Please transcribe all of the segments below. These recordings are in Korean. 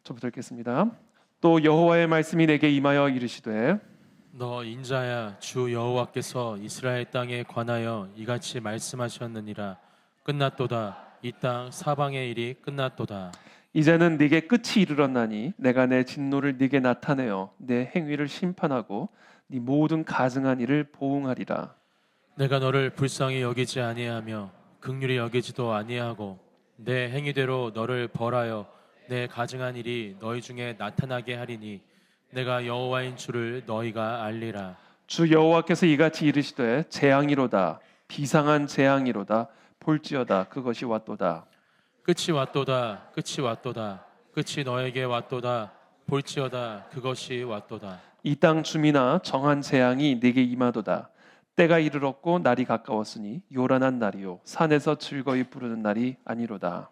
저부터 읽겠습니다. 또 여호와의 말씀이 내게 임하여 이르시되 너 인자야, 주 여호와께서 이스라엘 땅에 관하여 이같이 말씀하셨느니라. 끝났도다. 이 땅 사방의 일이 끝났도다. 이제는 네게 끝이 이르렀나니 내가 내 진노를 네게 나타내어 내 행위를 심판하고 네 모든 가증한 일을 보응하리라. 내가 너를 불쌍히 여기지 아니하며 긍휼히 여기지도 아니하고 내 행위대로 너를 벌하여 내 가증한 일이 너희 중에 나타나게 하리니 내가 여호와인 줄을 너희가 알리라. 주 여호와께서 이같이 이르시되 재앙이로다 비상한 재앙이로다 볼지어다 그것이 왔도다. 끝이 왔도다. 끝이 왔도다. 끝이 너에게 왔도다. 볼지어다. 그것이 왔도다. 이 땅 주민아 정한 재앙이 네게 임하도다. 때가 이르렀고 날이 가까웠으니 요란한 날이요 산에서 즐거이 부르는 날이 아니로다.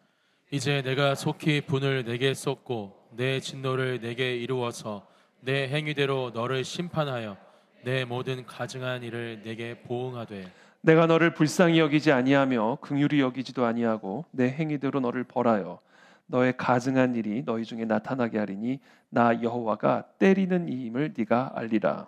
이제 내가 속히 분을 내게 쏟고 내 진노를 내게 이루어서 내 행위대로 너를 심판하여 내 모든 가증한 일을 내게 보응하되 내가 너를 불쌍히 여기지 아니하며 긍휼히 여기지도 아니하고 내 행위대로 너를 벌하여 너의 가증한 일이 너희 중에 나타나게 하리니 나 여호와가 때리는 이임을 네가 알리라.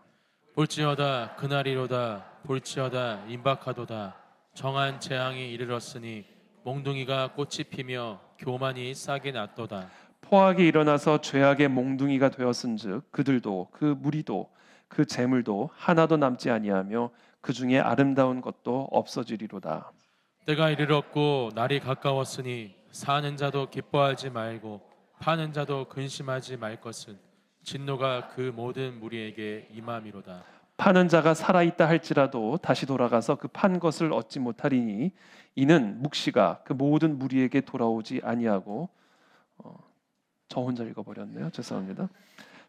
볼지어다 그날이로다. 볼지어다 임박하도다. 정한 재앙이 이르렀으니 몽둥이가 꽃이 피며 교만이 싹이 났도다. 포악이 일어나서 죄악의 몽둥이가 되었은즉 그들도 그 무리도 그 재물도 하나도 남지 아니하며 그 중에 아름다운 것도 없어지리로다. 때가 이르렀고 날이 가까웠으니 사는 자도 기뻐하지 말고 파는 자도 근심하지 말 것은 진노가 그 모든 무리에게 임함이로다. 파는 자가 살아있다 할지라도 다시 돌아가서 그 판 것을 얻지 못하리니 이는 묵시가 그 모든 무리에게 돌아오지 아니하고 저 혼자 읽어버렸네요. 죄송합니다.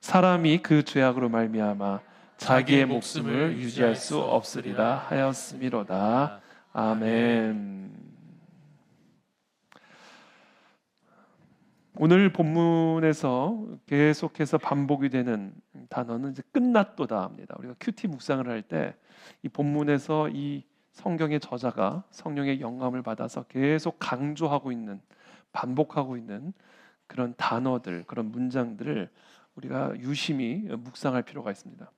사람이 그 죄악으로 말미암아 자기의 목숨을 유지할 수 없으리라 하였음이로다. 아멘. 오늘 본문에서 계속해서 반복이 되는 단어는 이제 끝났도다 합니다. 우리가 큐티 묵상을 할 때 이 본문에서 이 성경의 저자가 성령의 영감을 받아서 계속 강조하고 있는 반복하고 있는 그런 단어들, 그런 문장들을 우리가 유심히 묵상할 필요가 있습니다.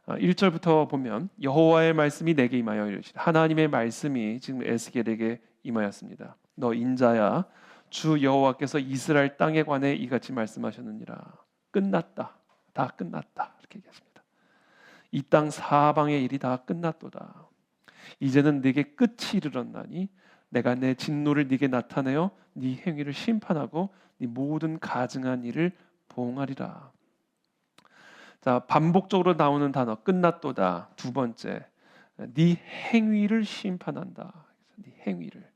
1절부터 보면 여호와의 말씀이 내게 임하여 이르시되 하나님의 말씀이 지금 에스겔에게 임하였습니다. 너 인자야 주 여호와께서 이스라엘 땅에 관해 이같이 말씀하셨느니라. 끝났다. 다 끝났다. 이렇게 얘기하십니다. 이 땅 사방의 일이 다 끝났도다. 이제는 네게 끝이 이르렀나니 내가 내 진노를 네게 나타내어 네 행위를 심판하고 네 모든 가증한 일을 보응하리라. 자, 반복적으로 나오는 단어 끝났도다. 두 번째, 네 행위를 심판한다. 네 행위를,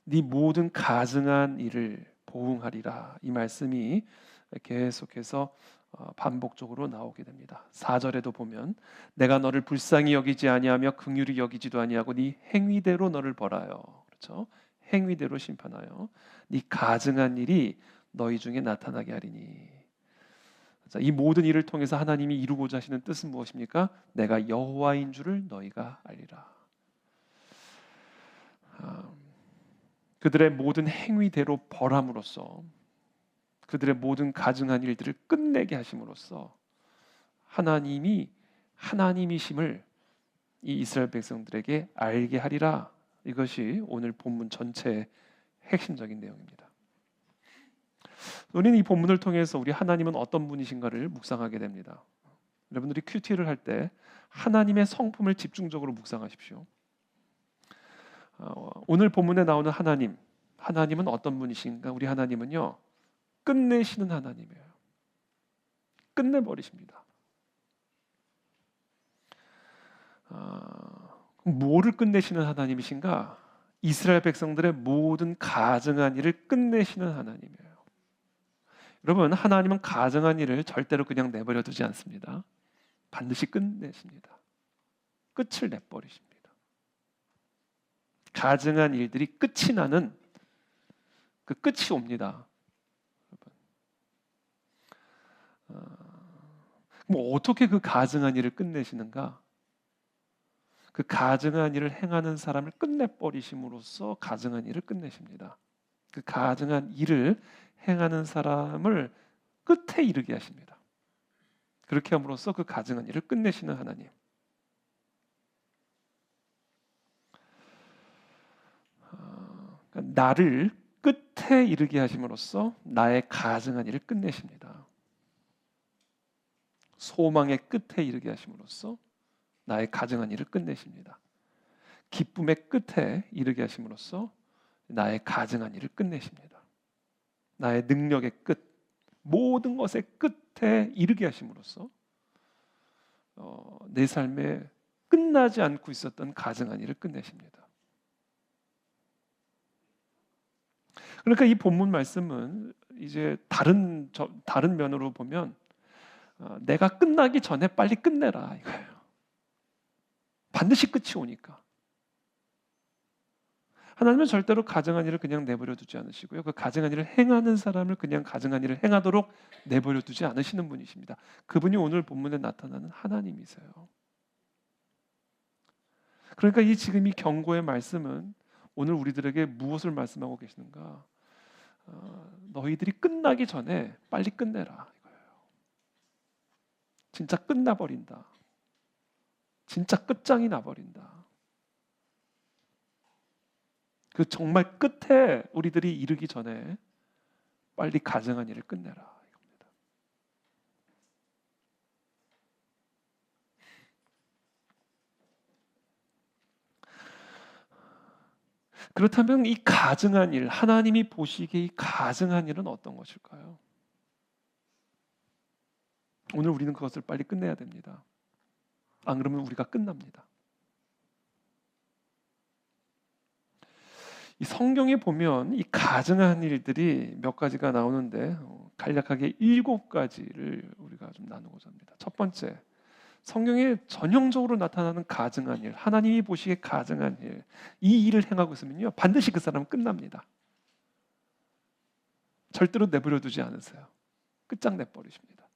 네 모든 가증한 일을 보응하리라. 이 말씀이 계속해서 반복적으로 나오게 됩니다. 4절에도 보면 내가 너를 불쌍히 여기지 아니하며 긍휼히 여기지도 아니하고 네 행위대로 너를 벌하여, 그렇죠? 행위대로 심판하여 네 가증한 일이 너희 중에 나타나게 하리니. 자, 이 모든 일을 통해서 하나님이 이루고자 하시는 뜻은 무엇입니까? 내가 여호와인 줄을 너희가 알리라. 그들의 모든 행위대로 벌함으로써 그들의 모든 가증한 일들을 끝내게 하심으로써 하나님이 하나님이심을 이 이스라엘 백성들에게 알게 하리라. 이것이 오늘 본문 전체의 핵심적인 내용입니다. 우리는 이 본문을 통해서 우리 하나님은 어떤 분이신가를 묵상하게 됩니다. 여러분들이 큐티를 할 때 하나님의 성품을 집중적으로 묵상하십시오. 오늘 본문에 나오는 하나님은 어떤 분이신가? 우리 하나님은요, 끝내시는 하나님이에요. 끝내버리십니다. 뭐를 끝내시는 하나님이신가? 이스라엘 백성들의 모든 가증한 일을 끝내시는 하나님이에요. 여러분, 하나님은 가증한 일을 절대로 그냥 내버려 두지 않습니다. 반드시 끝내십니다. 끝을 내버리십니다. 가증한 일들이 끝이 나는 그 끝이 옵니다. 그럼 어떻게 그 가증한 일을 끝내시는가? 그 가증한 일을 행하는 사람을 끝내버리심으로써 가증한 일을 끝내십니다. 그 가증한 일을 행하는 사람을 끝에 이르게 하십니다. 그렇게 함으로써 그 가증한 일을 끝내시는 하나님. 그러니까 나를 끝에 이르게 하심으로써 나의 가증한 일을 끝내십니다. 소망의 끝에 이르게 하심으로써 나의 가증한 일을 끝내십니다. 기쁨의 끝에 이르게 하심으로써 나의 가증한 일을 끝내십니다. 나의 능력의 끝, 모든 것의 끝에 이르게 하심으로써 내 삶에 끝나지 않고 있었던 가증한 일을 끝내십니다. 그러니까 이 본문 말씀은 이제 다른 면으로 보면 내가 끝나기 전에 빨리 끝내라 이거예요. 반드시 끝이 오니까. 하나님은 절대로 가증한 일을 그냥 내버려 두지 않으시고요. 그 가증한 일을 행하는 사람을 그냥 가증한 일을 행하도록 내버려 두지 않으시는 분이십니다. 그분이 오늘 본문에 나타나는 하나님이세요. 그러니까 지금 이 경고의 말씀은 오늘 우리들에게 무엇을 말씀하고 계시는가? 너희들이 끝나기 전에 빨리 끝내라 이거예요. 진짜 끝나버린다. 진짜 끝장이 나버린다. 그 정말 끝에 우리들이 이르기 전에 빨리 가증한 일을 끝내라 이겁니다. 그렇다면 이 가증한 일, 하나님이 보시기에 이 가증한 일은 어떤 것일까요? 오늘 우리는 그것을 빨리 끝내야 됩니다. 안 그러면 우리가 끝납니다. 이 성경에 보면 이 가증한 일들이 몇 가지가 나오는데 간략하게 7가지를 우리가 좀 나누고자 합니다. 첫 번째, 성경에 전형적으로 나타나는 가증한 일, 하나님이 보시기에 가증한 일, 이 일을 행하고 있으면요 반드시 그 사람은 끝납니다. 절대로 내버려두지 않으세요. 끝장내버리십니다.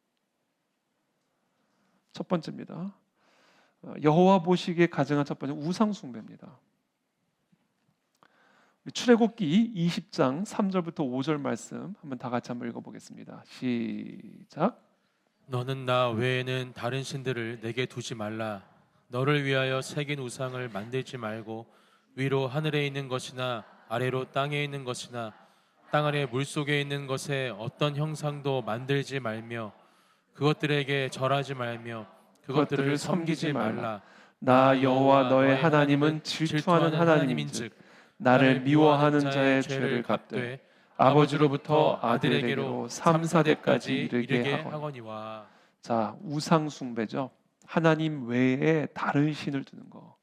첫 번째입니다. 여호와 보시기에 가증한 첫 번째 우상 숭배입니다. 출애굽기 20장 3절부터 5절 말씀 한번 다 같이 한번 읽어보겠습니다. 시작. 너는 나 외에는 다른 신들을 내게 두지 말라. 너를 위하여 새긴 우상을 만들지 말고 위로 하늘에 있는 것이나 아래로 땅에 있는 것이나 땅 아래 물속에 있는 것에 어떤 형상도 만들지 말며 그것들에게 절하지 말며 그것들을 섬기지 말라. 나 여호와 너의 하나님은 질투하는 하나님인즉 나를 미워하는 자의 죄를 갚되 아버지로부터 아들에게로 3, 4대까지 이르게 하거니와. 자, 우상 숭배죠. 하나님 외에 다른 신을 두는 거.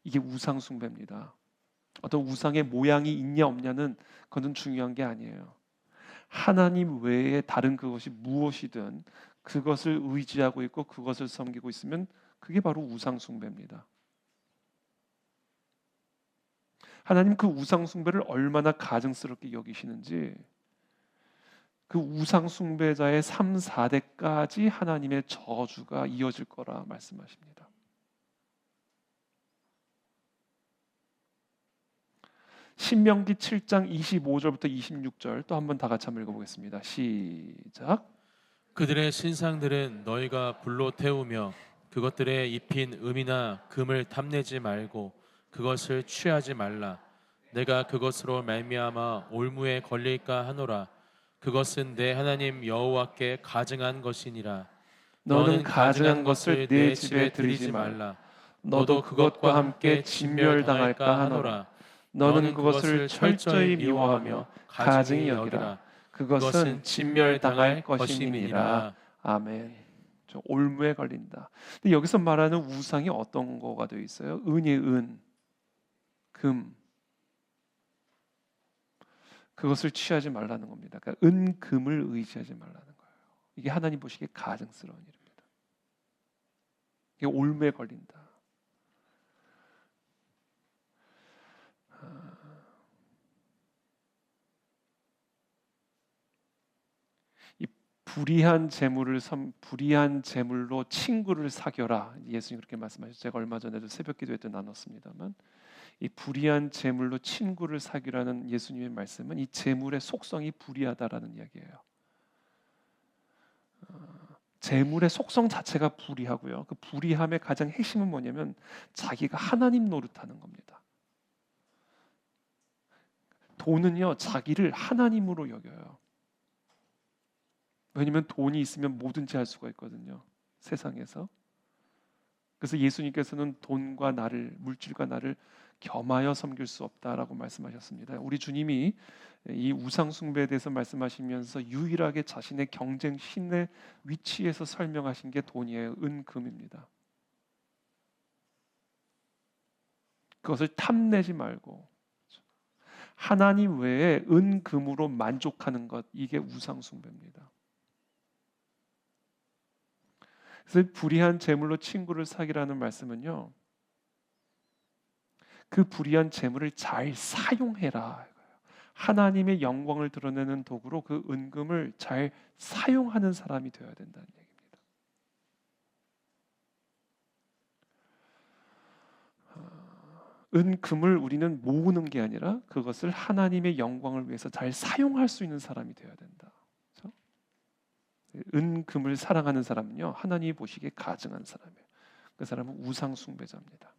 이게 우상 숭배입니다. 어떤 우상의 모양이 있냐 없냐는 그건 중요한 게 아니에요. 하나님 외에 다른 그것이 무엇이든 그것을 의지하고 있고 그것을 섬기고 있으면 그게 바로 우상 숭배입니다. 하나님 그 우상 숭배를 얼마나 가증스럽게 여기시는지 그 우상 숭배자의 3, 4대까지 하나님의 저주가 이어질 거라 말씀하십니다. 신명기 7장 25절부터 26절 또 한번 다 같이 한번 읽어보겠습니다. 시작. 그들의 신상들은 너희가 불로 태우며 그것들에 입힌 금이나 금을 탐내지 말고 그것을 취하지 말라. 내가 그것으로 말미암아 올무에 걸릴까 하노라. 그것은 내 하나님 여호와께 가증한 것이니라. 너는 가증한 것을 내 집에 들이지 말라. 너도 그것과 함께 진멸당할까 하노라. 너는 그것을 철저히 미워하며 가증히 여기라. 그것은 진멸당할 것임이니라. 아멘. 저 올무에 걸린다. 근데 여기서 말하는 우상이 어떤 거가 되어 있어요? 은이 은, 금. 그것을 취하지 말라는 겁니다. 그러니까 은, 금을 의지하지 말라는 거예요. 이게 하나님 보시기에 가증스러운 일입니다. 이게 올무에 걸린다. 불의한 재물로 친구를 사겨라. 예수님 그렇게 말씀하셨죠. 제가 얼마 전에도 새벽기도회 때 나눴습니다만, 이 불의한 재물로 친구를 사귀라는 예수님의 말씀은 이 재물의 속성이 불의하다라는 이야기예요. 재물의 속성 자체가 불의하고요. 그 불의함의 가장 핵심은 뭐냐면 자기가 하나님 노릇하는 겁니다. 돈은요, 자기를 하나님으로 여겨요. 왜냐하면 돈이 있으면 뭐든지 할 수가 있거든요, 세상에서. 그래서 예수님께서는 돈과 나를, 물질과 나를 겸하여 섬길 수 없다라고 말씀하셨습니다. 우리 주님이 이 우상 숭배에 대해서 말씀하시면서 유일하게 자신의 경쟁 신의 위치에서 설명하신 게 돈이에요. 은금입니다. 그것을 탐내지 말고 하나님 외에 은금으로 만족하는 것, 이게 우상 숭배입니다. 그래서 불의한 재물로 친구를 사귀라는 말씀은요, 그 불의한 재물을 잘 사용해라. 하나님의 영광을 드러내는 도구로 그 은금을 잘 사용하는 사람이 되어야 된다는 얘기입니다. 은금을 우리는 모으는 게 아니라 그것을 하나님의 영광을 위해서 잘 사용할 수 있는 사람이 되어야 된다. 그렇죠? 은금을 사랑하는 사람은요, 하나님이 보시기에 가증한 사람이에요. 그 사람은 우상 숭배자입니다.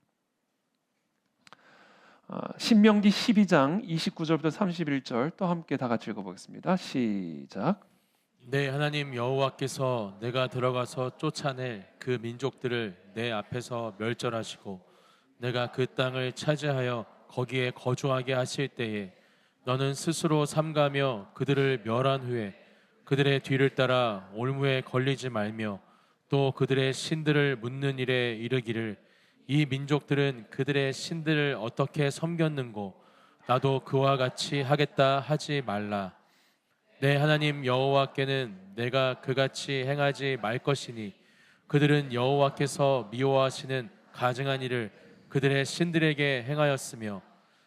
신명기 12장 29절부터 31절 또 함께 다 같이 읽어보겠습니다. 시작. 내 하나님 여호와께서 내가 들어가서 쫓아낼 그 민족들을 내 앞에서 멸절하시고 내가 그 땅을 차지하여 거기에 거주하게 하실 때에 너는 스스로 삼가며 그들을 멸한 후에 그들의 뒤를 따라 올무에 걸리지 말며 또 그들의 신들을 묻는 일에 이르기를 이 민족들은 그들의 신들을 어떻게 섬겼는고 나도 그와 같이 하겠다 하지 말라. 내 하나님 여호와께는 내가 그같이 행하지 말 것이니 그들은 여호와께서 미워하시는 가증한 일을 그들의 신들에게 행하였으며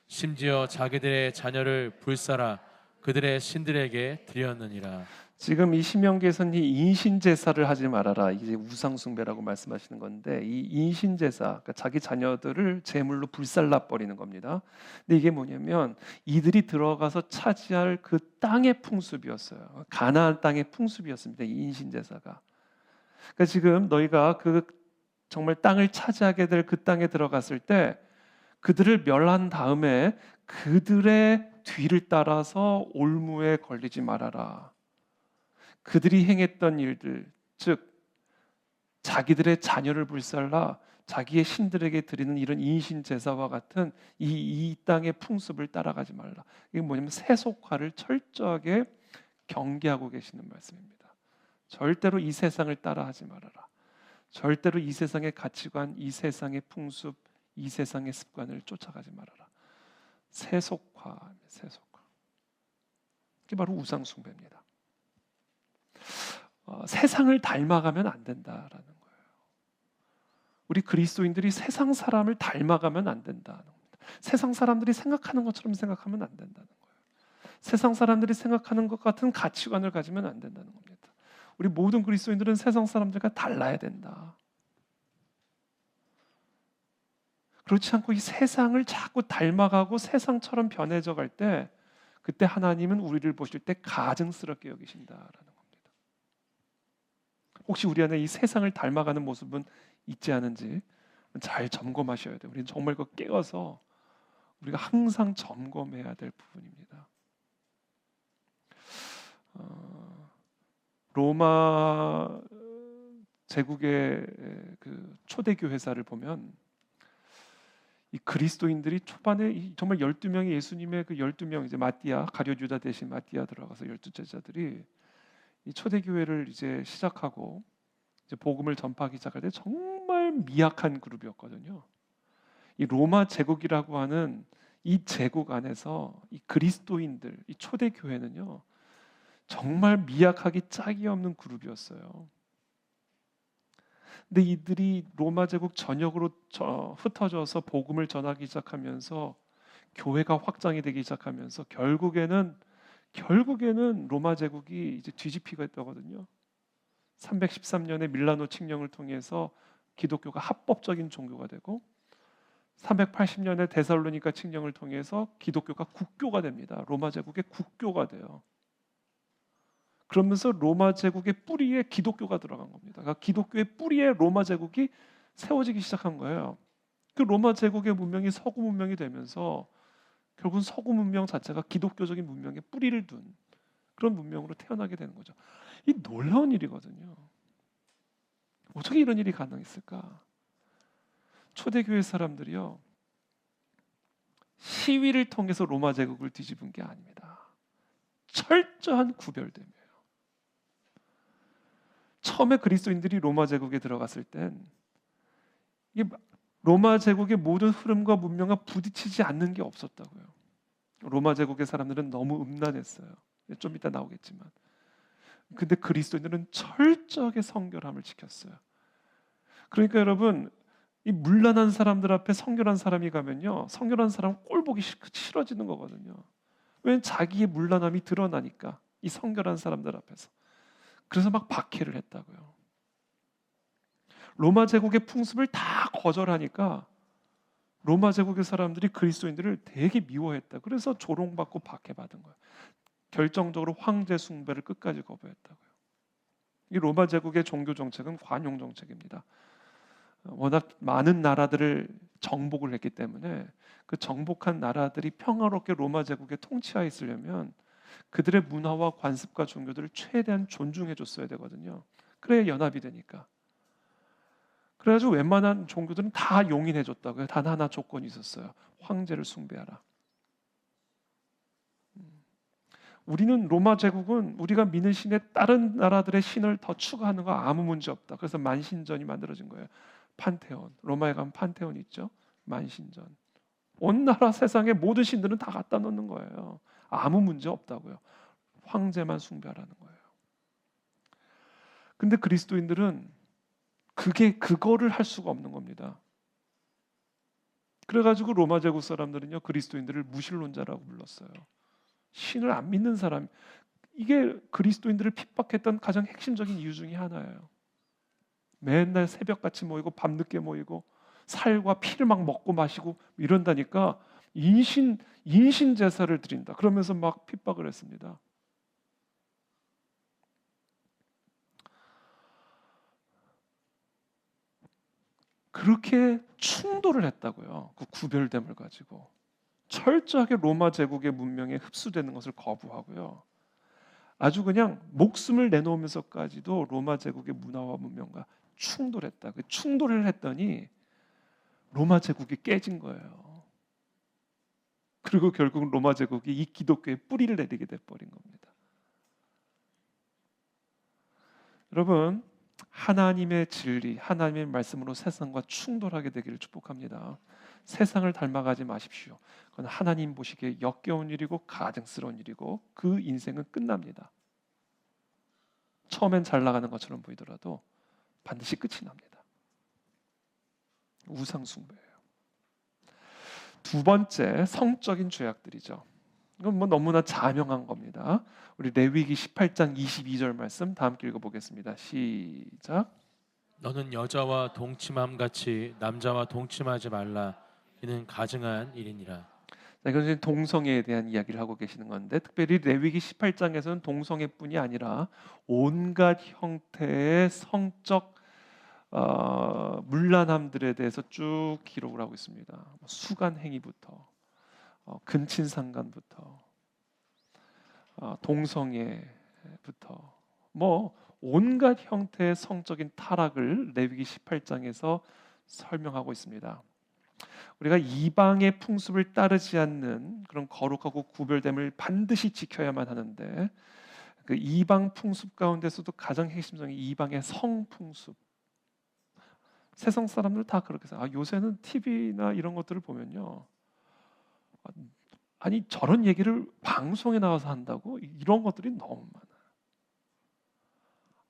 심지어 자기들의 자녀를 불살아 그들의 신들에게 드렸느니라. 지금 이 신명기에서는 이 인신제사를 하지 말아라, 이제 우상숭배라고 말씀하시는 건데, 이 인신제사, 그러니까 자기 자녀들을 제물로 불살라 버리는 겁니다. 근데 이게 뭐냐면 이들이 들어가서 차지할 그 땅의 풍습이었어요. 가나안 땅의 풍습이었습니다, 이 인신제사가. 그러니까 지금 너희가 그 정말 땅을 차지하게 될 그 땅에 들어갔을 때 그들을 멸한 다음에 그들의 뒤를 따라서 올무에 걸리지 말아라. 그들이 행했던 일들, 즉 자기들의 자녀를 불살라 자기의 신들에게 드리는 이런 인신 제사와 같은 이 땅의 풍습을 따라가지 말라. 이게 뭐냐면 세속화를 철저하게 경계하고 계시는 말씀입니다. 절대로 이 세상을 따라하지 말아라. 절대로 이 세상의 가치관, 이 세상의 풍습, 이 세상의 습관을 쫓아가지 말아라. 세속화. 이게 바로 우상 숭배입니다. 세상을 닮아가면 안 된다라는 거예요. 우리 그리스도인들이 세상 사람을 닮아가면 안 된다는 겁니다. 세상 사람들이 생각하는 것처럼 생각하면 안 된다는 거예요. 세상 사람들이 생각하는 것 같은 가치관을 가지면 안 된다는 겁니다. 우리 모든 그리스도인들은 세상 사람들과 달라야 된다. 그렇지 않고 이 세상을 자꾸 닮아가고 세상처럼 변해져 갈 때, 그때 하나님은 우리를 보실 때 가증스럽게 여기신다라는 겁니다. 혹시 우리 안에 이 세상을 닮아가는 모습은 있지 않은지 잘 점검하셔야 돼요. 우리는 정말 그거 깨어서 우리가 항상 점검해야 될 부분입니다. 로마 제국의 그 초대교 회사를 보면 이 그리스도인들이 초반에 정말 12명의 예수님의 그 12명, 이제 마띠아, 가룟 유다 대신 마띠아 들어가서 12제자들이 이 초대교회를 이제 시작하고 이제 복음을 전파하기 시작할 때 정말 미약한 그룹이었거든요. 이 로마 제국이라고 하는 이 제국 안에서 이 그리스도인들, 이 초대교회는요 정말 미약하기 짝이 없는 그룹이었어요. 근데 이들이 로마 제국 전역으로 흩어져서 복음을 전하기 시작하면서 교회가 확장이 되기 시작하면서 결국에는 로마 제국이 이제 뒤집히게 되거든요. 313년에 밀라노 칙령을 통해서 기독교가 합법적인 종교가 되고 380년에 데살로니가 칙령을 통해서 기독교가 국교가 됩니다. 로마 제국의 국교가 돼요. 그러면서 로마 제국의 뿌리에 기독교가 들어간 겁니다. 그러니까 기독교의 뿌리에 로마 제국이 세워지기 시작한 거예요. 그 로마 제국의 문명이 서구 문명이 되면서 결국은 서구 문명 자체가 기독교적인 문명에 뿌리를 둔 그런 문명으로 태어나게 되는 거죠. 이 놀라운 일이거든요. 어떻게 이런 일이 가능했을까? 초대교회 사람들이요, 시위를 통해서 로마 제국을 뒤집은 게 아닙니다. 철저한 구별됨이에요. 처음에 그리스도인들이 로마 제국에 들어갔을 땐 이게 로마 제국의 모든 흐름과 문명과 부딪히지 않는 게 없었다고요. 로마 제국의 사람들은 너무 음란했어요. 좀 이따 나오겠지만. 근데 그리스도인들은 철저하게 성결함을 지켰어요. 그러니까 여러분, 이 문란한 사람들 앞에 성결한 사람이 가면요, 성결한 사람 꼴 보기 싫어지는 거거든요. 왜냐면 자기의 문란함이 드러나니까, 이 성결한 사람들 앞에서. 그래서 막 박해를 했다고요. 로마 제국의 풍습을 다 거절하니까 로마 제국의 사람들이 그리스도인들을 되게 미워했다. 그래서 조롱받고 박해받은 거예요. 결정적으로 황제 숭배를 끝까지 거부했다고요. 이 로마 제국의 종교 정책은 관용 정책입니다. 워낙 많은 나라들을 정복을 했기 때문에 그 정복한 나라들이 평화롭게 로마 제국의 통치하에 있으려면 그들의 문화와 관습과 종교들을 최대한 존중해 줬어야 되거든요. 그래야 연합이 되니까. 그래가지고 웬만한 종교들은 다 용인해 줬다고요. 단 하나 조건이 있었어요. 황제를 숭배하라. 우리는 로마 제국은 우리가 믿는 신에 다른 나라들의 신을 더 추가하는 거 아무 문제 없다. 그래서 만신전이 만들어진 거예요. 판테온. 로마에 가면 판테온 있죠. 만신전. 온 나라 세상의 모든 신들은 다 갖다 놓는 거예요. 아무 문제 없다고요. 황제만 숭배하라는 거예요. 근데 그리스도인들은 그거를 할 수가 없는 겁니다. 그래가지고 로마 제국 사람들은요, 그리스도인들을 무신론자라고 불렀어요. 신을 안 믿는 사람, 이게 그리스도인들을 핍박했던 가장 핵심적인 이유 중에 하나예요. 맨날 새벽같이 모이고 밤늦게 모이고 살과 피를 막 먹고 마시고 이런다니까 인신 제사를 드린다. 그러면서 막 핍박을 했습니다. 그렇게 충돌을 했다고요. 그 구별됨을 가지고 철저하게 로마 제국의 문명에 흡수되는 것을 거부하고요. 아주 그냥 목숨을 내놓으면서까지도 로마 제국의 문화와 문명과 충돌했다. 그 충돌을 했더니 로마 제국이 깨진 거예요. 그리고 결국 로마 제국이 이 기독교의 뿌리를 내리게 돼버린 겁니다. 여러분, 하나님의 진리, 하나님의 말씀으로 세상과 충돌하게 되기를 축복합니다. 세상을 닮아가지 마십시오. 그건 하나님 보시기에 역겨운 일이고 가증스러운 일이고 그 인생은 끝납니다. 처음엔 잘 나가는 것처럼 보이더라도 반드시 끝이 납니다. 우상 숭배예요. 두 번째, 성적인 죄악들이죠. 이건 뭐 너무나 자명한 겁니다. 우리 레위기 18장 22절 말씀 다 함께 읽어보겠습니다. 시작. 너는 여자와 동침함 같이 남자와 동침하지 말라. 이는 가증한 일이니라. 자, 이건 동성애에 대한 이야기를 하고 계시는 건데 특별히 레위기 18장에서는 동성애뿐이 아니라 온갖 형태의 성적 문란함들에 대해서 쭉 기록을 하고 있습니다. 수간 행위부터 근친상간부터 동성애부터 뭐 온갖 형태의 성적인 타락을 레위기 18장에서 설명하고 있습니다. 우리가 이방의 풍습을 따르지 않는 그런 거룩하고 구별됨을 반드시 지켜야만 하는데 그 이방 풍습 가운데서도 가장 핵심적인 이방의 성풍습. 세상 사람들 다 그렇게 해서 요새는 TV나 이런 것들을 보면요, 아니 저런 얘기를 방송에 나와서 한다고? 이런 것들이 너무 많아요.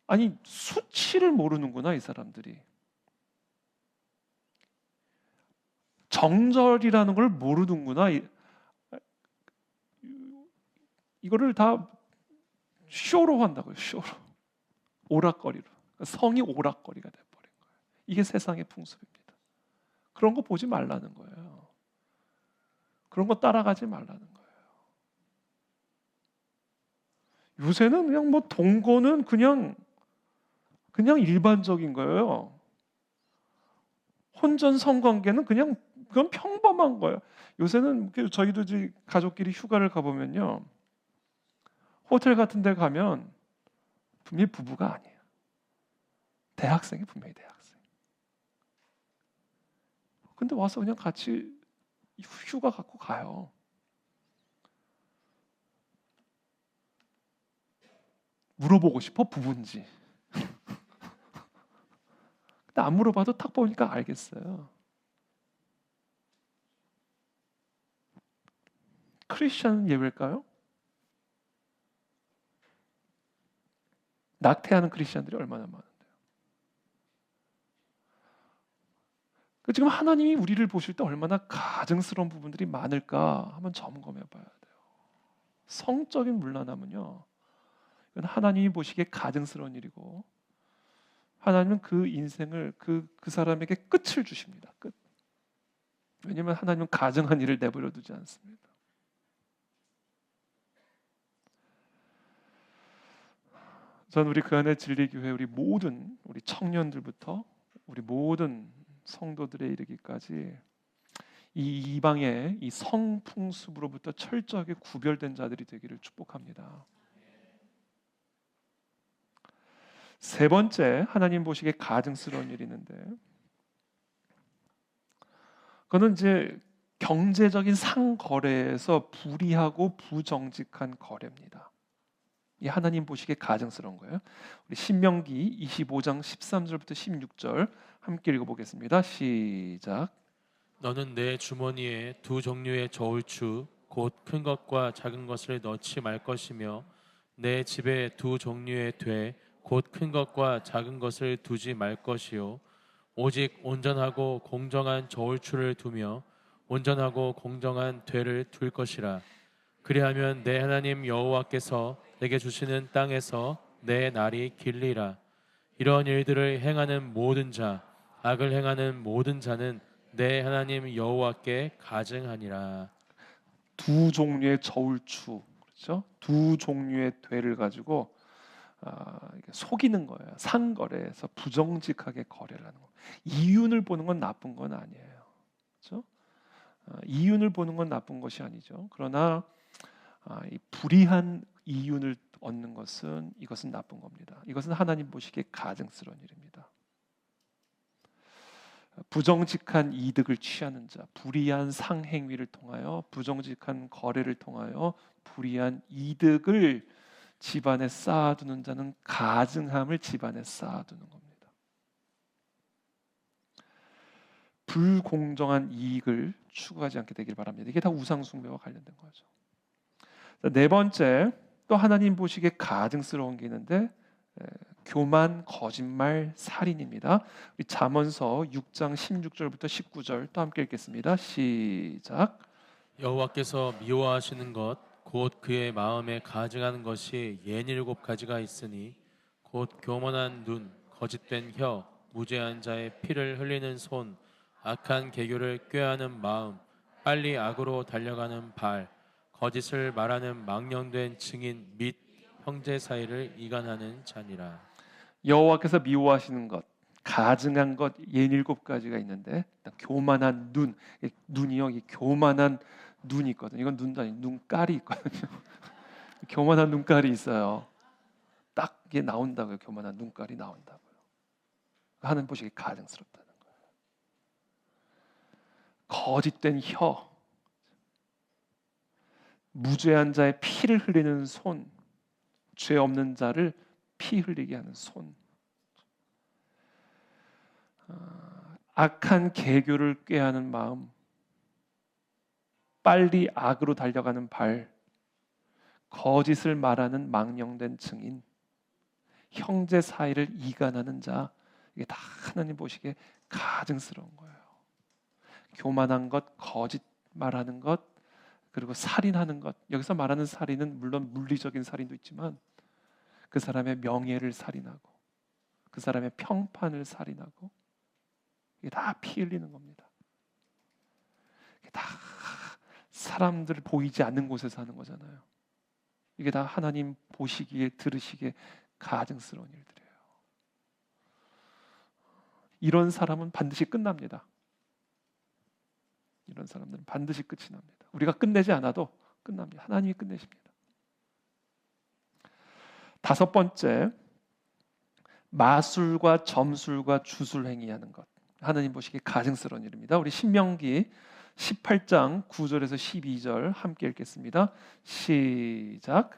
아니 수치를 모르는구나 이 사람들이. 정절이라는 걸 모르는구나. 이거를 다 쇼로 한다고요. 쇼로. 오락거리로. 성이 오락거리가 돼버린 거예요. 이게 세상의 풍습입니다. 그런 거 보지 말라는 거예요. 그런 거 따라가지 말라는 거예요. 요새는 그냥 뭐 동거는 그냥 일반적인 거예요. 혼전 성관계는 그건 평범한 거예요. 요새는 저희도 이제 가족끼리 휴가를 가보면요, 호텔 같은 데 가면 분명히 부부가 아니에요. 대학생이 분명히 대학생. 근데 와서 그냥 같이 휴가 갖고 가요. 물어보고 싶어, 부부인지. 근데 안 물어봐도 탁 보니까 알겠어요. 크리스천은 예외일까요? 낙태하는 크리스천들이 얼마나 많은데요. 지금 하나님이 우리를 보실 때 얼마나 가증스러운 부분들이 많을까 한번 점검해 봐야 돼요. 성적인 문란함은요, 이건 하나님이 보시기에 가증스러운 일이고, 하나님은 그 인생을 그 사람에게 끝을 주십니다. 끝. 왜냐하면 하나님은 가증한 일을 내버려 두지 않습니다. 저는 우리 그 안에 진리교회 우리 모든 우리 청년들부터 우리 모든 성도들에 이르기까지 이 이방의 이 성풍습으로부터 철저하게 구별된 자들이 되기를 축복합니다. 세 번째, 하나님 보시기에 가증스러운 일이 있는데, 그거는 이제 경제적인 상거래에서 불이하고 부정직한 거래입니다. 이 하나님 보시기에 가증스러운 거예요. 우리 신명기 25장 13절부터 16절 함께 읽어보겠습니다. 시작. 너는 내 주머니에 두 종류의 저울추 곧 큰 것과 작은 것을 넣지 말 것이며 내 집에 두 종류의 돼 곧 큰 것과 작은 것을 두지 말 것이요 오직 온전하고 공정한 저울추를 두며 온전하고 공정한 되를 둘 것이라. 그리하면 내 하나님 여호와께서 내게 주시는 땅에서 내 날이 길리라. 이런 일들을 행하는 모든 자, 악을 행하는 모든 자는 내 하나님 여호와께 가증하니라. 두 종류의 저울추, 그렇죠? 두 종류의 되를 가지고 이게 속이는 거예요. 상거래에서 부정직하게 거래를 하는 거. 이윤을 보는 건 나쁜 건 아니에요. 그렇죠? 이윤을 보는 건 나쁜 것이 아니죠. 그러나 이 불이한 이윤을 얻는 것은 이것은 나쁜 겁니다. 이것은 하나님 보시기에 가증스러운 일입니다. 부정직한 이득을 취하는 자, 불이한 상행위를 통하여 부정직한 거래를 통하여 불이한 이득을 집안에 쌓아두는 자는 가증함을 집안에 쌓아두는 겁니다. 불공정한 이익을 추구하지 않게 되길 바랍니다. 이게 다 우상 숭배와 관련된 거죠. 네 번째, 또 하나님 보시기에 가증스러운 게 있는데 교만, 거짓말, 살인입니다. 우리 잠언서 6장 16절부터 19절 또 함께 읽겠습니다. 시작. 여호와께서 미워하시는 것 곧 그의 마음에 가증하는 것이 67가지가 있으니 곧 교만한 눈, 거짓된 혀, 무죄한 자의 피를 흘리는 손, 악한 계교를 꾀하는 마음, 빨리 악으로 달려가는 발, 거짓을 말하는 망령된 증인 및 형제 사이를 이간하는 자니라. 여호와께서 미워하시는 것, 가증한 것 67가지가 있는데 교만한 눈, 눈이요, 이 교만한 눈이 있거든요. 이건 눈도 아니고 눈깔이 있거든요. 교만한 눈깔이 있어요. 딱 이게 나온다고요. 교만한 눈깔이 나온다고요. 하는 보시기 가증스럽다는 거예요. 거짓된 혀, 무죄한 자의 피를 흘리는 손, 죄 없는 자를 피 흘리게 하는 손, 악한 계교를 꾀하는 마음, 빨리 악으로 달려가는 발, 거짓을 말하는 망령된 증인, 형제 사이를 이간하는 자, 이게 다 하나님 보시기에 가증스러운 거예요. 교만한 것, 거짓 말하는 것, 그리고 살인하는 것. 여기서 말하는 살인은 물론 물리적인 살인도 있지만 그 사람의 명예를 살인하고 그 사람의 평판을 살인하고, 이게 다 피 흘리는 겁니다. 이게 다 사람들 보이지 않는 곳에서 하는 거잖아요. 이게 다 하나님 보시기에 들으시기에 가증스러운 일들이에요. 이런 사람은 반드시 끝납니다. 이런 사람들은 반드시 끝이 납니다. 우리가 끝내지 않아도 끝납니다. 하나님이 끝내십니다. 다섯 번째, 마술과 점술과 주술 행위하는 것. 하나님 보시기에 가증스러운 일입니다. 우리 신명기 18장 9절에서 12절 함께 읽겠습니다. 시작.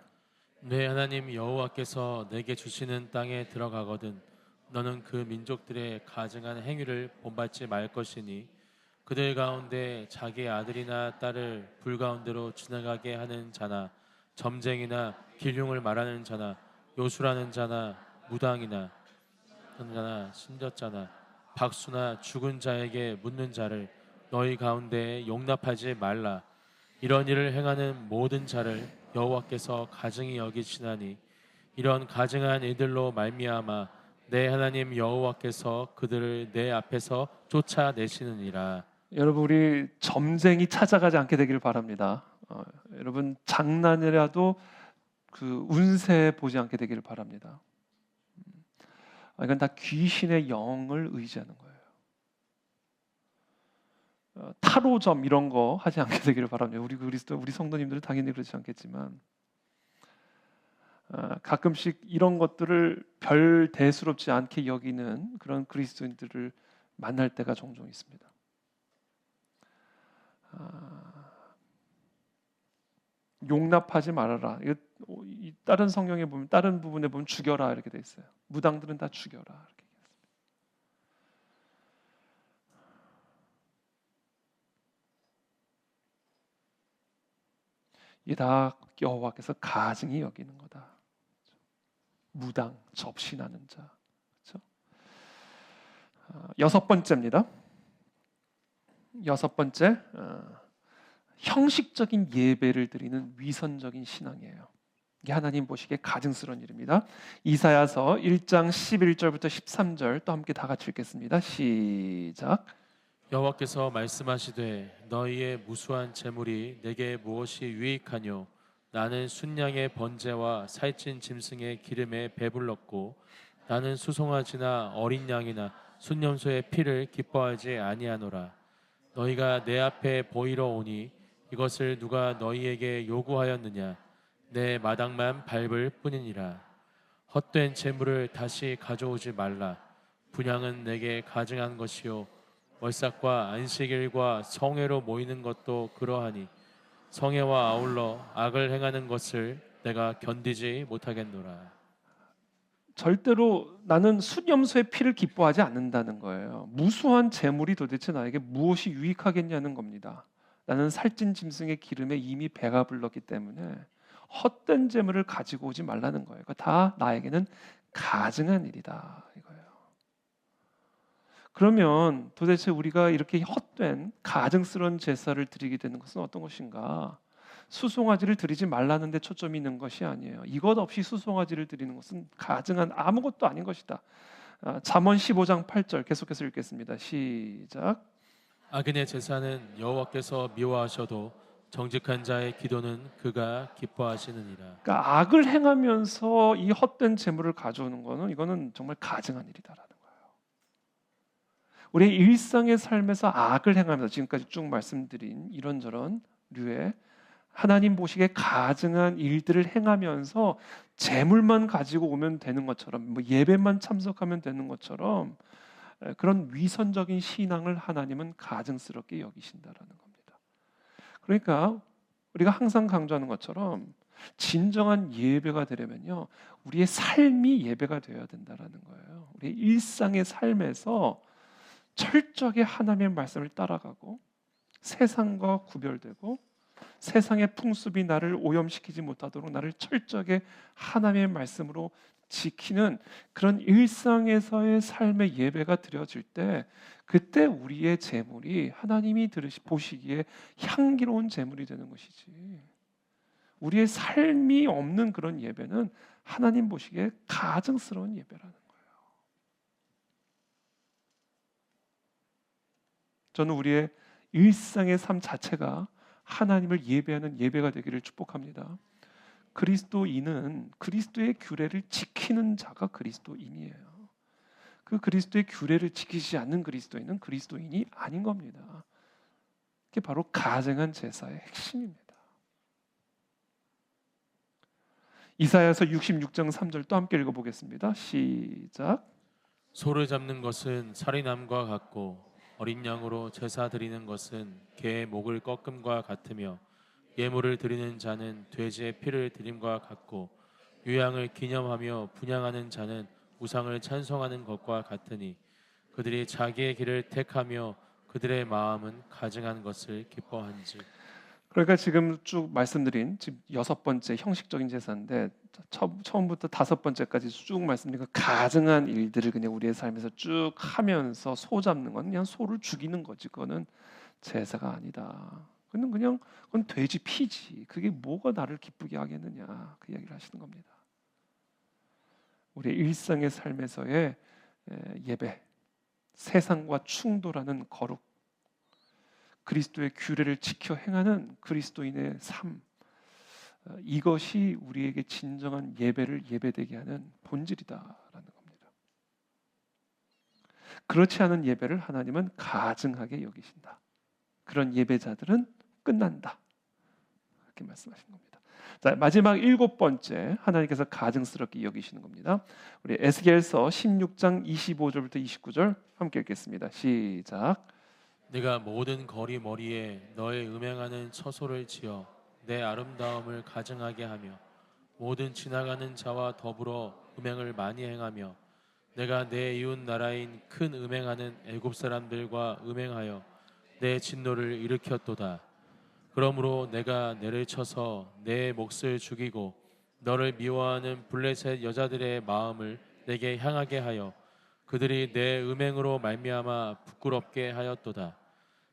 내 하나님 여호와께서 내게 주시는 땅에 들어가거든 너는 그 민족들의 가증한 행위를 본받지 말 것이니 그들 가운데 자기 아들이나 딸을 불 가운데로 지나가게 하는 자나 점쟁이나 길흉을 말하는 자나 요술하는 자나 무당이나 신젓자나 박수나 죽은 자에게 묻는 자를 너희 가운데 용납하지 말라. 이런 일을 행하는 모든 자를 여호와께서 가증히 여기시나니 이런 가증한 이들로 말미암아 내 하나님 여호와께서 그들을 내 앞에서 쫓아내시느니라. 여러분, 우리 점쟁이 찾아가지 않게 되기를 바랍니다. 여러분, 장난이라도 그 운세 보지 않게 되기를 바랍니다. 이건 다 귀신의 영을 의지하는 거예요. 타로점 이런 거 하지 않게 되기를 바랍니다. 우리 그리스도, 우리 성도님들은 당연히 그렇지 않겠지만 가끔씩 이런 것들을 별 대수롭지 않게 여기는 그런 그리스도인들을 만날 때가 종종 있습니다. 용납하지 말아라. 이 다른 성경에 보면, 다른 부분에 보면 죽여라 이렇게 돼 있어요. 무당들은 다 죽여라 이렇게. 이게 다 여호와께서 가증히 여기는 거다. 무당, 접신하는 자. 그렇죠? 여섯 번째입니다. 여섯 번째, 형식적인 예배를 드리는 위선적인 신앙이에요. 이게 하나님 보시기에 가증스러운 일입니다. 이사야서 1장 11절부터 13절 또 함께 다 같이 읽겠습니다. 시작. 여호와께서 말씀하시되 너희의 무수한 재물이 내게 무엇이 유익하뇨? 나는 순양의 번제와 살찐 짐승의 기름에 배불렀고 나는 수송아지나 어린 양이나 순염소의 피를 기뻐하지 아니하노라. 너희가 내 앞에 보이러 오니 이것을 누가 너희에게 요구하였느냐? 내 마당만 밟을 뿐이니라. 헛된 재물을 다시 가져오지 말라. 분향은 내게 가증한 것이요 월삭과 안식일과 성회로 모이는 것도 그러하니 성회와 아울러 악을 행하는 것을 내가 견디지 못하겠노라. 절대로 나는 순염소의 피를 기뻐하지 않는다는 거예요. 무수한 재물이 도대체 나에게 무엇이 유익하겠냐는 겁니다. 나는 살찐 짐승의 기름에 이미 배가 불렀기 때문에 헛된 재물을 가지고 오지 말라는 거예요. 다 나에게는 가증한 일이다 이거예요. 그러면 도대체 우리가 이렇게 헛된 가증스러운 제사를 드리게 되는 것은 어떤 것인가? 수송아지를 드리지 말라는 데 초점이 있는 것이 아니에요. 이것 없이 수송아지를 드리는 것은 가증한 아무것도 아닌 것이다. 잠언 15장 8절 계속해서 읽겠습니다. 시작. 악인의 제사는 여호와께서 미워하셔도 정직한 자의 기도는 그가 기뻐하시느니라. 그러니까 악을 행하면서 이 헛된 재물을 가져오는 것은 이거는 정말 가증한 일이다라는 거예요. 우리의 일상의 삶에서 악을 행하면서 지금까지 쭉 말씀드린 이런저런 류의 하나님 보시기에 가증한 일들을 행하면서 재물만 가지고 오면 되는 것처럼, 뭐 예배만 참석하면 되는 것처럼 그런 위선적인 신앙을 하나님은 가증스럽게 여기신다라는 겁니다. 그러니까 우리가 항상 강조하는 것처럼 진정한 예배가 되려면요, 우리의 삶이 예배가 되어야 된다라는 거예요. 우리의 일상의 삶에서 철저하게 하나님의 말씀을 따라가고 세상과 구별되고 세상의 풍습이 나를 오염시키지 못하도록 나를 철저하게 하나님의 말씀으로 지키는 그런 일상에서의 삶의 예배가 드려질 때 그때 우리의 재물이 하나님이 보시기에 향기로운 재물이 되는 것이지, 우리의 삶이 없는 그런 예배는 하나님 보시기에 가증스러운 예배라는 거예요. 저는 우리의 일상의 삶 자체가 하나님을 예배하는 예배가 되기를 축복합니다. 그리스도인은 그리스도의 규례를 지키는 자가 그리스도인이에요. 그 그리스도의 규례를 지키지 않는 그리스도인은 그리스도인이 아닌 겁니다. 그게 바로 가증한 제사의 핵심입니다. 이사야서 66장 3절 또 함께 읽어보겠습니다. 시작. 소를 잡는 것은 살인함과 같고 어린 양으로 제사 드리는 것은 개의 목을 꺾음과 같으며 예물을 드리는 자는 돼지의 피를 드림과 같고 유양을 기념하며 분향하는 자는 우상을 찬송하는 것과 같으니 그들이 자기의 길을 택하며 그들의 마음은 가증한 것을 기뻐한지. 그러니까 지금 쭉 말씀드린 지금 6번째 형식적인 제사인데 처음부터 5번째까지 쭉 말씀드린 그 가증한 일들을 그냥 우리의 삶에서 쭉 하면서 소 잡는 건 그냥 소를 죽이는 거지. 그거는 제사가 아니다. 그건 돼지 피지. 그게 뭐가 나를 기쁘게 하겠느냐. 그 이야기를 하시는 겁니다. 우리의 일상의 삶에서의 예배, 세상과 충돌하는 거룩, 그리스도의 규례를 지켜 행하는 그리스도인의 삶, 이것이 우리에게 진정한 예배를 예배되게 하는 본질이다라는 겁니다. 그렇지 않은 예배를 하나님은 가증하게 여기신다. 그런 예배자들은 끝난다. 이렇게 말씀하신 겁니다. 자, 마지막 7번째 하나님께서 가증스럽게 여기시는 겁니다. 우리 에스겔서 16장 25절부터 29절 함께 읽겠습니다. 시작. 내가 모든 거리 머리에 너의 음행하는 처소를 지어 내 아름다움을 가증하게 하며 모든 지나가는 자와 더불어 음행을 많이 행하며 내가 내 이웃 나라인 큰 음행하는 애굽 사람들과 음행하여 내 진노를 일으켰도다. 그러므로 내가 내를 쳐서 내 몫을 죽이고 너를 미워하는 블레셋 여자들의 마음을 내게 향하게 하여 그들이 내 음행으로 말미암아 부끄럽게 하였도다.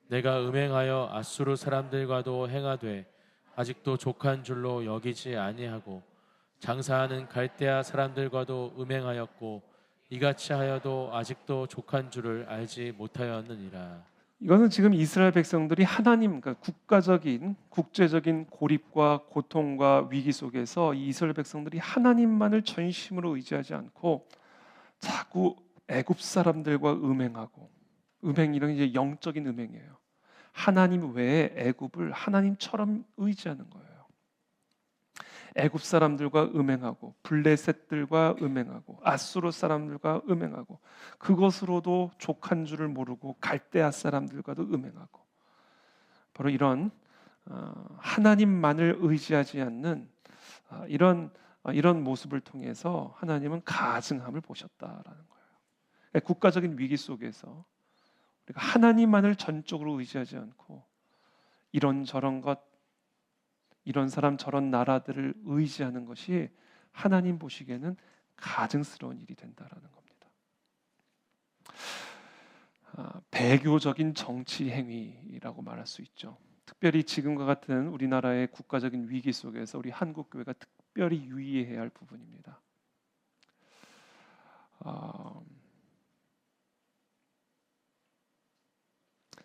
내가 음행하여 아수르 사람들과도 행하되 아직도 족한 줄로 여기지 아니하고 장사하는 갈대아 사람들과도 음행하였고 이같이 하여도 아직도 족한 줄을 알지 못하였느니라. 이거는 지금 이스라엘 백성들이 하나님, 그러니까 국가적인 국제적인 고립과 고통과 위기 속에서 이 이스라엘 백성들이 하나님만을 전심으로 의지하지 않고 자꾸 애굽 사람들과 음행하고, 음행이란 이제 영적인 음행이에요. 하나님 외에 애굽을 하나님처럼 의지하는 거예요. 애굽 사람들과 음행하고 블레셋들과 음행하고 아수르 사람들과 음행하고 그것으로도 족한 줄을 모르고 갈대아 사람들과도 음행하고 바로 이런 하나님만을 의지하지 않는 이런 모습을 통해서 하나님은 가증함을 보셨다라는 거예요. 국가적인 위기 속에서 우리가 하나님만을 전적으로 의지하지 않고 이런저런 것, 이런 사람 저런 나라들을 의지하는 것이 하나님 보시기에는 가증스러운 일이 된다라는 겁니다. 배교적인 정치 행위라고 말할 수 있죠. 특별히 지금과 같은 우리나라의 국가적인 위기 속에서 우리 한국 교회가 특별히 유의해야 할 부분입니다.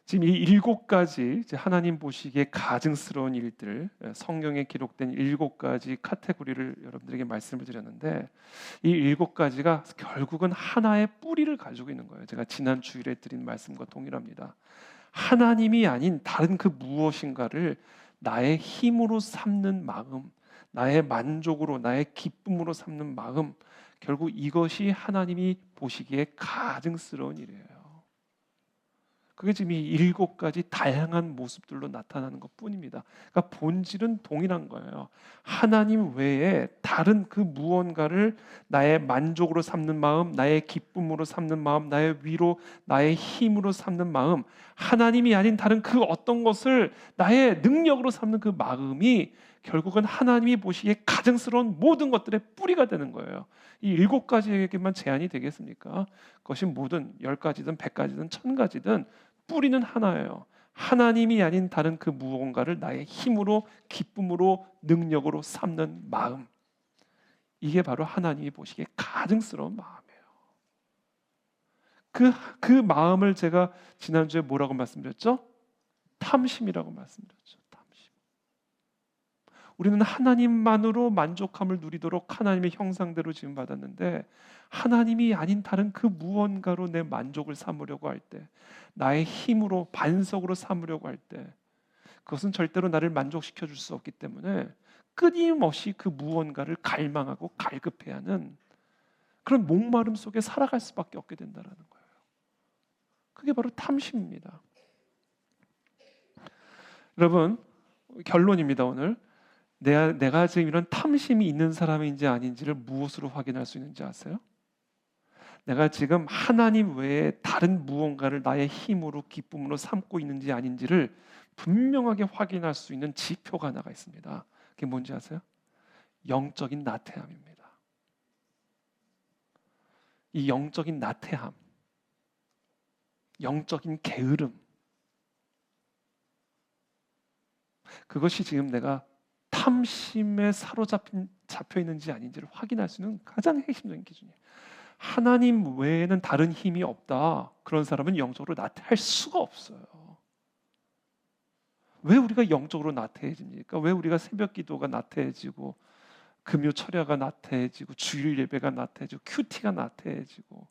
지금 이 7가지 하나님 보시기에 가증스러운 일들, 성경에 기록된 7가지 카테고리를 여러분들에게 말씀을 드렸는데 이 7가지가 결국은 하나의 뿌리를 가지고 있는 거예요. 제가 지난 주일에 드린 말씀과 동일합니다. 하나님이 아닌 다른 그 무엇인가를 나의 힘으로 삼는 마음, 나의 만족으로, 나의 기쁨으로 삼는 마음, 결국 이것이 하나님이 보시기에 가증스러운 일이에요. 그게 지금 이 7가지 다양한 모습들로 나타나는 것뿐입니다. 그러니까 본질은 동일한 거예요. 하나님 외에 다른 그 무언가를 나의 만족으로 삼는 마음, 나의 기쁨으로 삼는 마음, 나의 위로, 나의 힘으로 삼는 마음, 하나님이 아닌 다른 그 어떤 것을 나의 능력으로 삼는 그 마음이 결국은 하나님이 보시기에 가증스러운 모든 것들의 뿌리가 되는 거예요. 이 7가지에게만 제한이 되겠습니까? 그것이 뭐든 10가지든 100가지든 1000가지든 뿌리는 하나예요. 하나님이 아닌 다른 그 무언가를 나의 힘으로, 기쁨으로, 능력으로 삼는 마음. 이게 바로 하나님이 보시기에 가증스러운 마음이에요. 그 마음을 제가 지난주에 뭐라고 말씀드렸죠? 탐심이라고 말씀드렸죠. 탐심. 우리는 하나님만으로 만족함을 누리도록 하나님의 형상대로 지음 받았는데, 하나님이 아닌 다른 그 무언가로 내 만족을 삼으려고 할 때, 나의 힘으로 반석으로 삼으려고 할 때, 그것은 절대로 나를 만족시켜 줄 수 없기 때문에 끊임없이 그 무언가를 갈망하고 갈급해야 하는 그런 목마름 속에 살아갈 수밖에 없게 된다는 거예요. 그게 바로 탐심입니다. 여러분, 결론입니다. 오늘 내가 지금 이런 탐심이 있는 사람인지 아닌지를 무엇으로 확인할 수 있는지 아세요? 내가 지금 하나님 외에 다른 무언가를 나의 힘으로 기쁨으로 삼고 있는지 아닌지를 분명하게 확인할 수 있는 지표가 하나가 있습니다. 그게 뭔지 아세요? 영적인 나태함입니다. 이 영적인 나태함, 영적인 게으름, 그것이 지금 내가 탐심에 잡혀 있는지 아닌지를 확인할 수 있는 가장 핵심적인 기준이에요. 하나님 외에는 다른 힘이 없다. 그런 사람은 영적으로 나태할 수가 없어요. 왜 우리가 영적으로 나태해집니까? 왜 우리가 새벽 기도가 나태해지고 금요 철야가 나태해지고 주일 예배가 나태해지고 큐티가 나태해지고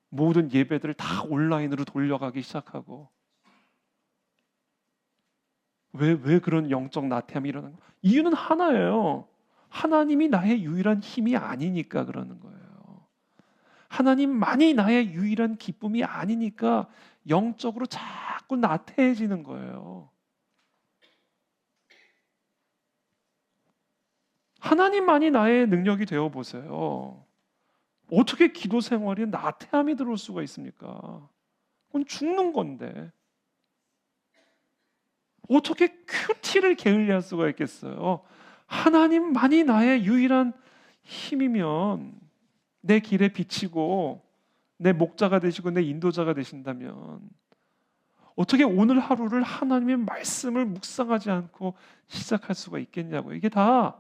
모든 예배들을 다 온라인으로 돌려가기 시작하고 왜 그런 영적 나태함이 일어나는 거예요? 이유는 하나예요. 하나님이 나의 유일한 힘이 아니니까 그러는 거예요. 하나님만이 나의 유일한 기쁨이 아니니까 영적으로 자꾸 나태해지는 거예요. 하나님만이 나의 능력이 되어 보세요. 어떻게 기도 생활에 나태함이 들어올 수가 있습니까? 그건 죽는 건데. 어떻게 큐티를 게을리할 수가 있겠어요? 하나님만이 나의 유일한 힘이면 내 길에 비치고 내 목자가 되시고 내 인도자가 되신다면 어떻게 오늘 하루를 하나님의 말씀을 묵상하지 않고 시작할 수가 있겠냐고. 이게 다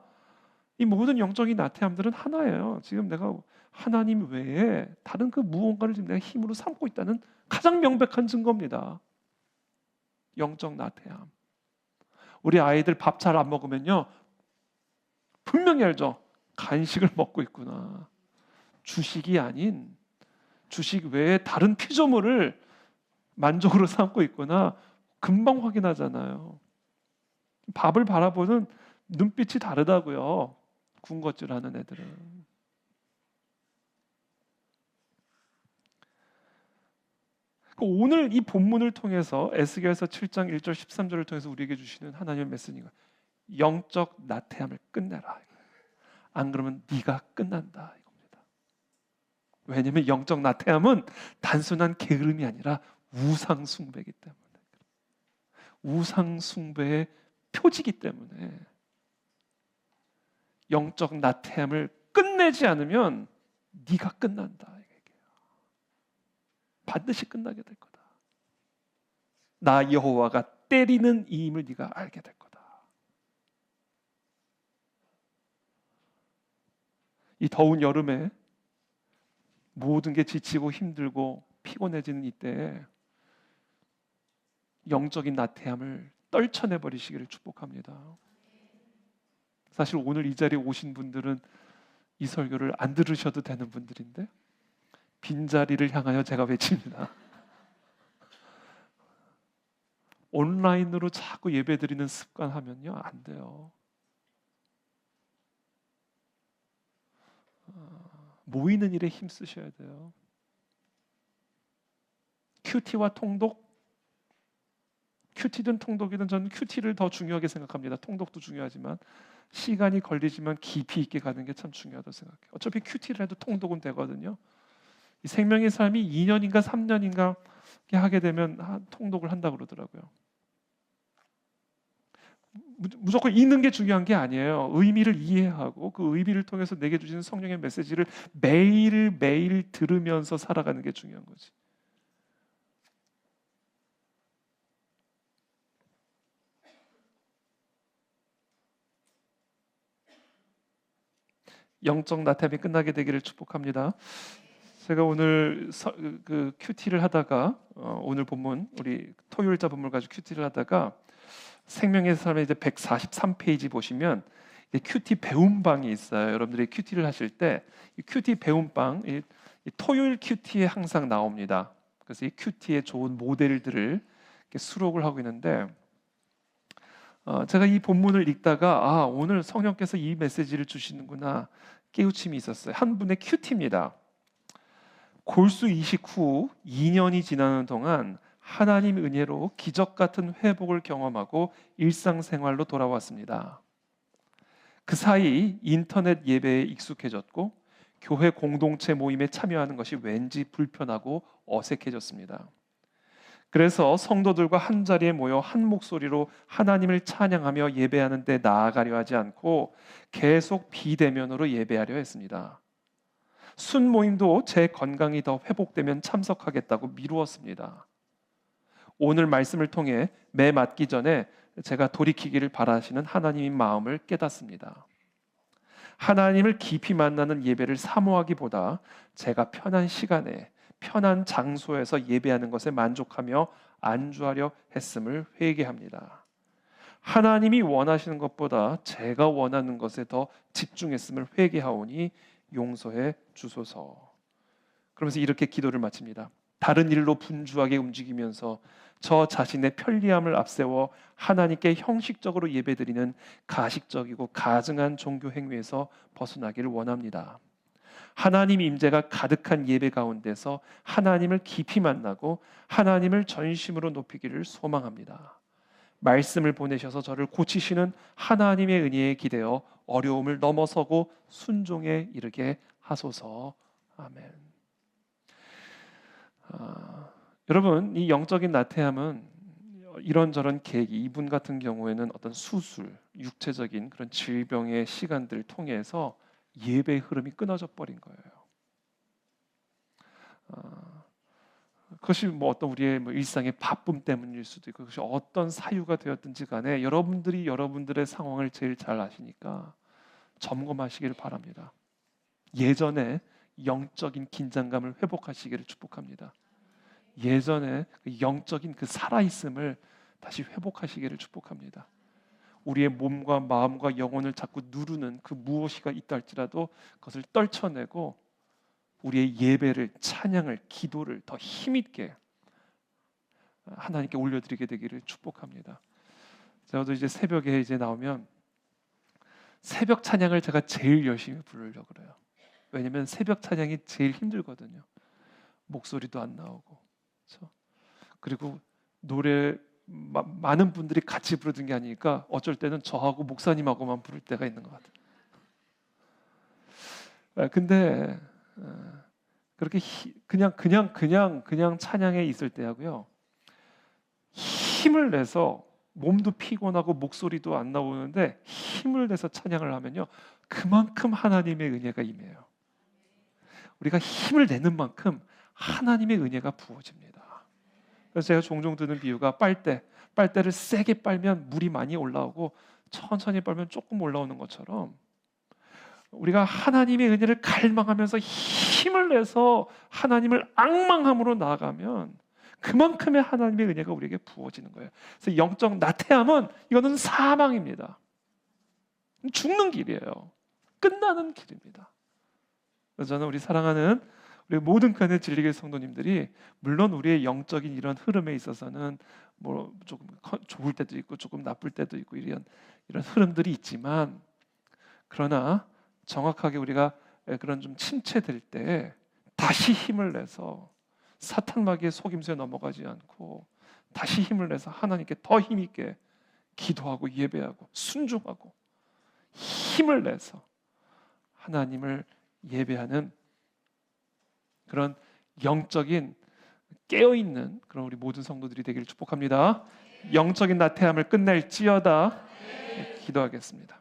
이 모든 영적인 나태함들은 하나예요. 지금 내가 하나님 외에 다른 그 무언가를 지금 내가 힘으로 삼고 있다는 가장 명백한 증거입니다. 영적 나태함. 우리 아이들 밥 잘 안 먹으면요 분명히 알죠. 간식을 먹고 있구나. 주식이 아닌 주식 외에 다른 피조물을 만족으로 삼고 있구나. 금방 확인하잖아요. 밥을 바라보는 눈빛이 다르다고요. 군것질하는 애들은. 오늘 이 본문을 통해서 에스겔서 7장 1절 13절을 통해서 우리에게 주시는 하나님의 메시지가 영적 나태함을 끝내라. 안 그러면 네가 끝난다 이겁니다. 왜냐하면 영적 나태함은 단순한 게으름이 아니라 우상 숭배이기 때문에, 우상 숭배의 표지이기 때문에 영적 나태함을 끝내지 않으면 네가 끝난다. 반드시 끝나게 될 거다. 나 여호와가 때리는 이임을 네가 알게 될 거다. 이 더운 여름에 모든 게 지치고 힘들고 피곤해지는 이때에 영적인 나태함을 떨쳐내 버리시기를 축복합니다. 사실 오늘 이 자리에 오신 분들은 이 설교를 안 들으셔도 되는 분들인데 빈자리를 향하여 제가 외칩니다. 온라인으로 자꾸 예배드리는 습관 하면요 안 돼요. 모이는 일에 힘쓰셔야 돼요. 큐티와 통독, 큐티든 통독이든 저는 큐티를 더 중요하게 생각합니다. 통독도 중요하지만 시간이 걸리지만 깊이 있게 가는 게 참 중요하다고 생각해요. 어차피 큐티를 해도 통독은 되거든요. 이 생명의 삶이 2년인가 3년인가 하게 되면 통독을 한다고 그러더라고요. 무조건 읽는 게 중요한 게 아니에요. 의미를 이해하고 그 의미를 통해서 내게 주시는 성령의 메시지를 매일매일 들으면서 살아가는 게 중요한 거지. 영적 나태함이 끝나게 되기를 축복합니다. 제가 오늘 그 큐티를 하다가 오늘 본문 우리 토요일자 본문을 가지고 큐티를 하다가 생명의 삶의 이제 143페이지 보시면 큐티 배움방이 있어요. 여러분들이 큐티를 하실 때 이 큐티 배움방, 이 토요일 큐티에 항상 나옵니다. 그래서 이 큐티의 좋은 모델들을 이렇게 수록을 하고 있는데 제가 이 본문을 읽다가 오늘 성령께서 이 메시지를 주시는구나 깨우침이 있었어요. 한 분의 큐티입니다. 골수 이식 후 2년이 지나는 동안 하나님 은혜로 기적 같은 회복을 경험하고 일상생활로 돌아왔습니다. 그 사이 인터넷 예배에 익숙해졌고 교회 공동체 모임에 참여하는 것이 왠지 불편하고 어색해졌습니다. 그래서 성도들과 한 자리에 모여 한 목소리로 하나님을 찬양하며 예배하는 데 나아가려 하지 않고 계속 비대면으로 예배하려 했습니다. 순모임도 제 건강이 더 회복되면 참석하겠다고 미루었습니다. 오늘 말씀을 통해 매 맞기 전에 제가 돌이키기를 바라시는 하나님의 마음을 깨닫습니다. 하나님을 깊이 만나는 예배를 사모하기보다 제가 편한 시간에 편한 장소에서 예배하는 것에 만족하며 안주하려 했음을 회개합니다. 하나님이 원하시는 것보다 제가 원하는 것에 더 집중했음을 회개하오니 용서해 주소서. 그러면서 이렇게 기도를 마칩니다. 다른 일로 분주하게 움직이면서 저 자신의 편리함을 앞세워 하나님께 형식적으로 예배드리는 가식적이고 가증한 종교 행위에서 벗어나기를 원합니다. 하나님 임재가 가득한 예배 가운데서 하나님을 깊이 만나고 하나님을 전심으로 높이기를 소망합니다. 말씀을 보내셔서 저를 고치시는 하나님의 은혜에 기대어 어려움을 넘어서고 순종에 이르게 하소서. 아멘. 여러분, 이 영적인 나태함은 이런저런 계기, 이분 같은 경우에는 어떤 수술, 육체적인 그런 질병의 시간들을 통해서 예배의 흐름이 끊어져 버린 거예요. 그것이 어떤 우리의 일상의 바쁨 때문일 수도 있고, 그것이 어떤 사유가 되었든지 간에 여러분들이 여러분들의 상황을 제일 잘 아시니까 점검하시기를 바랍니다. 예전에 영적인 긴장감을 회복하시기를 축복합니다. 예전에 영적인 그 살아있음을 다시 회복하시기를 축복합니다. 우리의 몸과 마음과 영혼을 자꾸 누르는 그 무엇이가 있다 할지라도 그것을 떨쳐내고 우리의 예배를, 찬양을, 기도를 더 힘있게 하나님께 올려드리게 되기를 축복합니다. 저도 이제 새벽에 이제 나오면 새벽 찬양을 제가 제일 열심히 부르려고 그래요. 왜냐하면 새벽 찬양이 제일 힘들거든요. 목소리도 안 나오고, 그렇죠? 그리고 노래 많은 분들이 같이 부르는 게 아니니까 어쩔 때는 저하고 목사님하고만 부를 때가 있는 것 같아요. 근데 그렇게 그냥 찬양에 있을 때하고요, 힘을 내서 몸도 피곤하고 목소리도 안 나오는데 힘을 내서 찬양을 하면요, 그만큼 하나님의 은혜가 임해요. 우리가 힘을 내는 만큼 하나님의 은혜가 부어집니다. 그래서 제가 종종 드는 비유가 빨대를 세게 빨면 물이 많이 올라오고 천천히 빨면 조금 올라오는 것처럼 우리가 하나님의 은혜를 갈망하면서 힘을 내서 하나님을 앙망함으로 나아가면 그만큼의 하나님의 은혜가 우리에게 부어지는 거예요. 그래서 영적 나태함은 이거는 사망입니다. 죽는 길이에요. 끝나는 길입니다. 그래서 저는 우리 사랑하는 우리 모든 칸의 진리교회 성도님들이 물론 우리의 영적인 이런 흐름에 있어서는 조금 좋을 때도 있고 조금 나쁠 때도 있고 이런 흐름들이 있지만, 그러나 정확하게 우리가 그런 좀 침체될 때 다시 힘을 내서 사탄 마귀의 속임수에 넘어가지 않고 다시 힘을 내서 하나님께 더 힘있게 기도하고 예배하고 순종하고 힘을 내서 하나님을 예배하는 그런 영적인 깨어있는 그런 우리 모든 성도들이 되기를 축복합니다. 영적인 나태함을 끝낼지어다. 기도하겠습니다.